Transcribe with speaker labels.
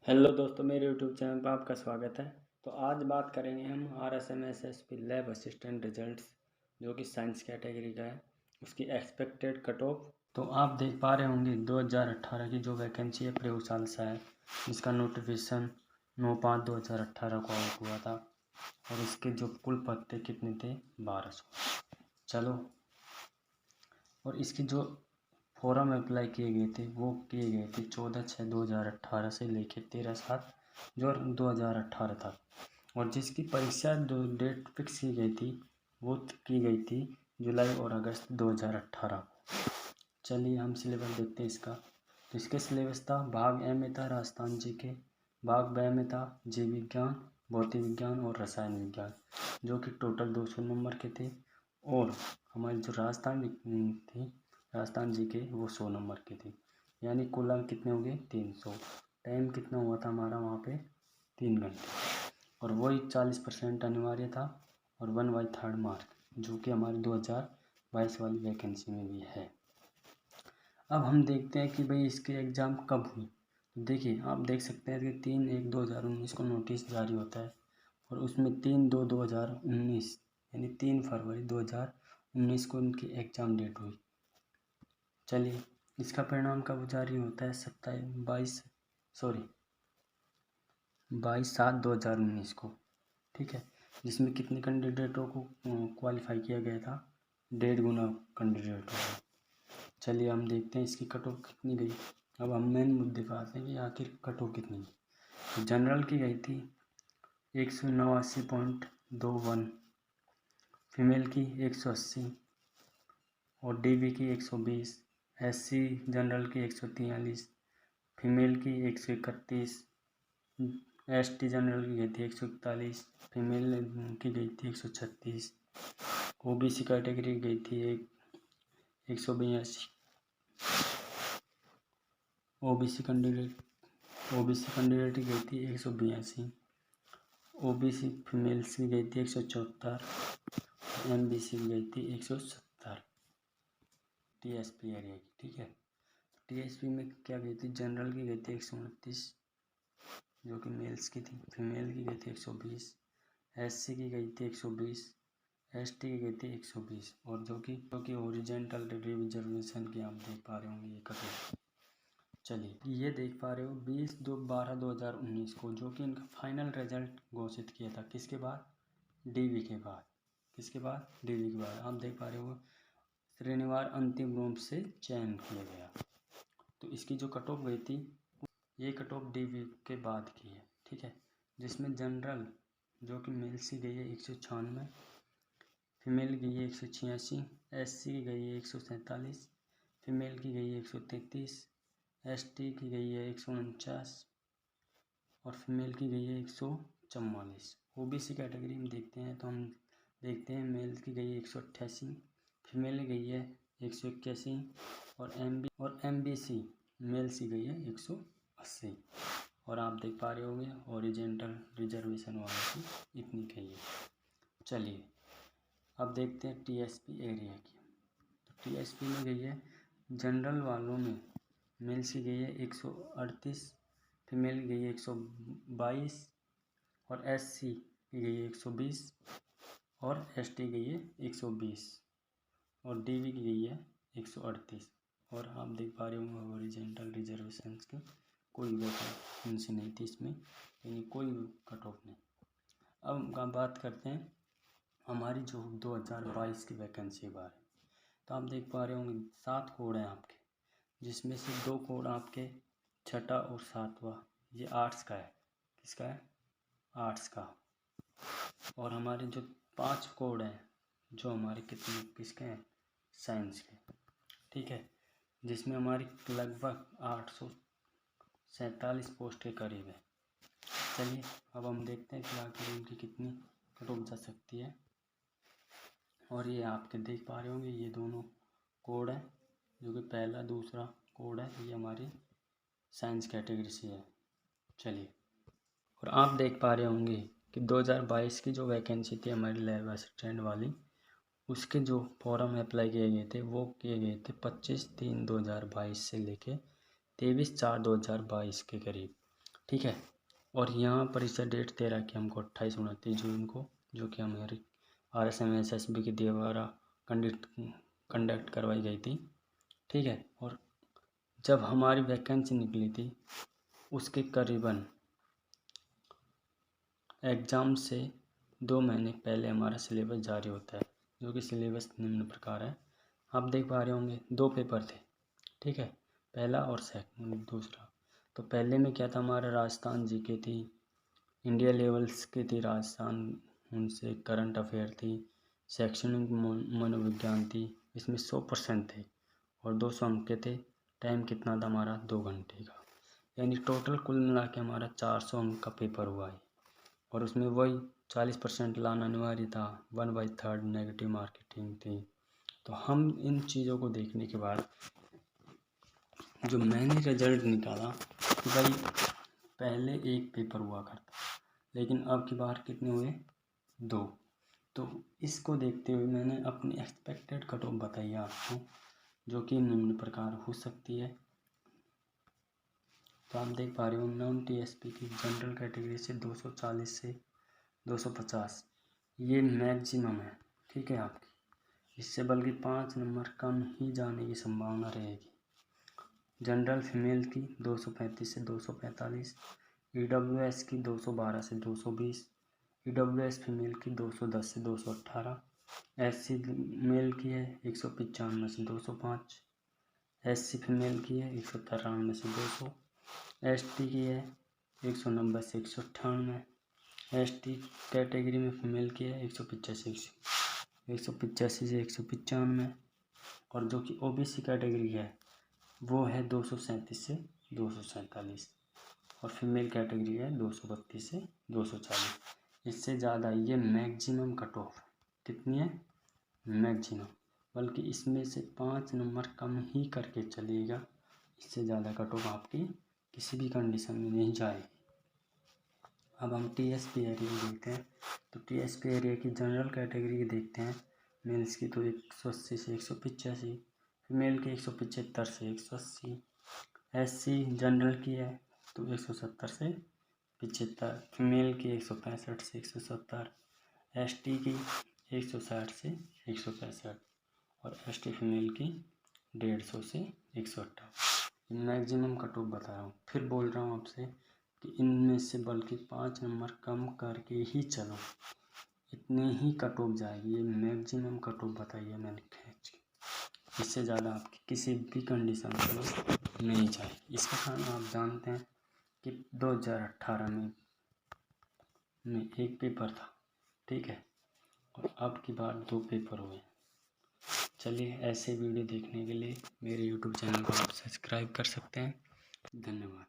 Speaker 1: Hello दोस्तों, मेरे YouTube channel पर आपका स्वागत है। तो आज बात करेंगे हम RSMSSP लैब असिस्टेंट रिजल्ट्स जो कि साइंस कैटेगरी का है, उसकी एक्सपेक्टेड कट ऑफ। तो आप देख पा रहे होंगे 2018 की जो वैकेंसी है प्रयोगशाला से है, जिसका नोटिफिकेशन 9/5/2018 को आउट हुआ था और इसके जो कुल पद थे कितने थे 1200। चलो, और इसकी जो फॉर्म अप्लाई किए गए थे वो किए गए थे 14/6/2018 से लेकर 13/7 जो 2018 तक। और जिसकी परीक्षा जो डेट फिक्स की गई थी वो की गई थी जुलाई और अगस्त 2018 को। चलिए हम सिलेबस देखते हैं इसका। तो इसके सिलेबस था, भाग ए में था राजस्थान जीके, भाग ब में था जीव विज्ञान, भौतिक विज्ञान और रसायन विज्ञान, जो कि टोटल 200 नंबर के थे। और हमारी जो राजस्थान जी के वो 100 नंबर की थी, यानी कुल अंक कितने हो गए 300। टाइम कितना हुआ था हमारा वहाँ पे 3 घंटे, और वही 40% अनिवार्य था और 1/3 मार्क, जो कि हमारी 2022 वाली वैकेंसी में भी है। अब हम देखते हैं कि भाई इसके एग्ज़ाम कब हुई। तो देखिए, आप देख सकते हैं कि 3/1/2019 को नोटिस जारी होता है और उसमें 3/2/2019 यानी 3 फरवरी 2019 को इनकी एग्ज़ाम डेट हुई। चलिए, इसका परिणाम कब जारी होता है 22/7/2019 को, ठीक है, जिसमें कितने कैंडिडेटों को क्वालिफाई किया गया था, 1.5 गुना कैंडिडेटों को। चलिए हम देखते हैं इसकी कट ऑफ कितनी गई। अब हम मेन मुद्दे पर आते हैं कि आखिर कट ऑफ कितनी गई। तो जनरल की गई थी 189.21, फीमेल की 180 और DB की 120, SC जनरल की 143, फीमेल की 131, ST जनरल की गई थी 141, फीमेल की गई थी 136, OBC कैटेगरी की गई थी 182, OBC कैंडिडेट की गई थी 182, OBC फीमेल्स की गई थी 174, MBC की गई थी 170 TSP एरिया की, ठीक है। TSP में क्या गई थी, जनरल की गई थी 129 जो कि मेल्स की थी, फीमेल की गई थी 120, SC की गई थी 120, ST की गई थी 120, और जो कि ओरिजेंटल रिजर्वेशन की आप देख पा रहे होंगे ये कट। चलिए, ये देख पा रहे हो 20/12/2019 को, जो कि इनका फाइनल रिजल्ट घोषित किया था किसके बाद, DV के बाद। किसके बाद, DV के बाद। आप देख पा रहे हो श्रेणीवार अंतिम रूप से चयन किया गया। तो इसकी जो कट ऑफ गई थी, ये कट ऑफ DV के बाद की है, ठीक है, जिसमें जनरल जो कि मेल्स की गई है 196, फीमेल की गई है 186, SC की गई है 147, फीमेल की गई है 133, ST की गई है 149 और फीमेल की गई है 144। OBC कैटेगरी में देखते हैं तो हम देखते हैं मेल की गई है 188, फीमेल की गई है 181 और MBC मेल्स की गई है 180। और आप देख पा रहे होंगे ओरिजेंटल रिजर्वेशन वालों की इतनी गई है। चलिए अब देखते हैं TSP एरिया की। तो TSP में गई है जनरल वालों में मेल्स की गई है 138, फीमेल की गई है 122 और SC की गई है 120 और ST गई है 120 और DV की गई है 138। और आप देख पा रहे होंगे ओरिजेंटल रिजर्वेशन की कोई वैकेंसी नहीं थी इसमें, यानी कोई कट ऑफ नहीं। अब हम बात करते हैं हमारी जो 2022 की वैकेंसी के बारे में। तो आप देख पा रहे होंगे 7 कोड हैं आपके, जिसमें से 2 कोड आपके 6वां और 7वां ये आर्ट्स का है। किसका है, आर्ट्स का। और हमारे जो 5 कोड हैं जो हमारे किसके हैं, साइंस के, ठीक है, जिसमें हमारी लगभग 847 पोस्ट के करीब है। चलिए अब हम देखते हैं कि आखिर इनकी कितनी कट ऑफ जा सकती है। और ये आपके देख पा रहे होंगे ये दोनों कोड हैं, जो कि पहला दूसरा कोड है, ये हमारी साइंस कैटेगरी से है। चलिए, और आप देख पा रहे होंगे कि 2022 की जो वैकेंसी थी हमारी लैब असिस्टेंट वाली, उसके जो फॉर्म अप्लाई किए गए थे वो किए गए थे 25/3/2022 से लेके 23/4/2022 के करीब। ठीक है। और यहाँ पर इसका डेट दे रहा है कि हमको 28-29 जून को, जो कि हमारी RSMSSB के द्वारा कंडक्ट करवाई गई थी। ठीक है। और जब हमारी वैकेंसी निकली थी उसके करीबन एग्ज़ाम से 2 महीने पहले हमारा सिलेबस जारी होता है, जो कि सिलेबस निम्न प्रकार है। आप देख पा रहे होंगे 2 पेपर थे। ठीक है, पहला और दूसरा। तो पहले में क्या था, हमारा राजस्थान जीके थी, इंडिया लेवल्स की थी राजस्थान, उनसे करंट अफेयर थी, शैक्षणिक मनोविज्ञान थी। इसमें 100% थे और 200 अंक के थे। टाइम कितना था हमारा, 2 घंटे का। यानी टोटल कुल मिला के हमारा 400 अंक का पेपर हुआ है। और उसमें वही 40% लाना अनिवार्य था। 1/3 नेगेटिव मार्किंग थी। तो हम इन चीज़ों को देखने के बाद जो मैंने रिजल्ट निकाला कि भाई पहले एक पेपर हुआ करता, लेकिन अब की बार कितने हुए, 2। तो इसको देखते हुए मैंने अपनी एक्सपेक्टेड कट ऑफ बताई है आपको, जो कि निम्न प्रकार हो सकती है। तो आप देख पा रहे हो नॉन TSP की जनरल कैटेगरी से 240 से 250 ये मैक्सिमम है। ठीक है आपकी, इससे बल्कि 5 नंबर कम ही जाने की संभावना रहेगी। जनरल फीमेल की 235 से 245, EWS की 212 से 220, EWS फीमेल की 210 से 218, SC मेल की है 195 से 205, SC फीमेल की है 193 से 200, ST की है 190 से 198, ST कैटेगरी में फीमेल की है 185 से 195, और जो कि OBC कैटेगरी है वो है 237 से 247, और फीमेल कैटेगरी है 232 से 240। इससे ज़्यादा ये मैक्सिमम कट ऑफ कितनी है, मैक्सिमम, बल्कि इसमें से 5 नंबर कम ही करके चलेगा। इससे ज़्यादा कट ऑफ आपकी किसी भी कंडीशन में नहीं जाएगी। अब हम TSP एरिया देखते हैं। तो TSP एरिया की जनरल कैटेगरी की देखते हैं। मेल्स की तो 180 से 185, फीमेल की 175 से 180, SC जनरल की है तो 170 से 75, फीमेल की 165 से 170, ST की 160 से 165, और ST फीमेल की 150 से 158। मैक्सिमम कट ऑफ बता रहा हूँ, फिर बोल रहा हूँ आपसे कि इनमें से बल्कि 5 नंबर कम करके ही चलो, इतने ही कट ऑफ जाएगी। ये मैक्सिमम कट ऑफ बताइए मैंने खींच के, इससे ज़्यादा आपकी किसी भी कंडीशन में नहीं जाए। इसका कारण आप जानते हैं कि 2018 में एक पेपर था। ठीक है, और अब की बार 2 पेपर हुए। चलिए, ऐसे वीडियो देखने के लिए मेरे YouTube चैनल को आप सब्सक्राइब कर सकते हैं। धन्यवाद।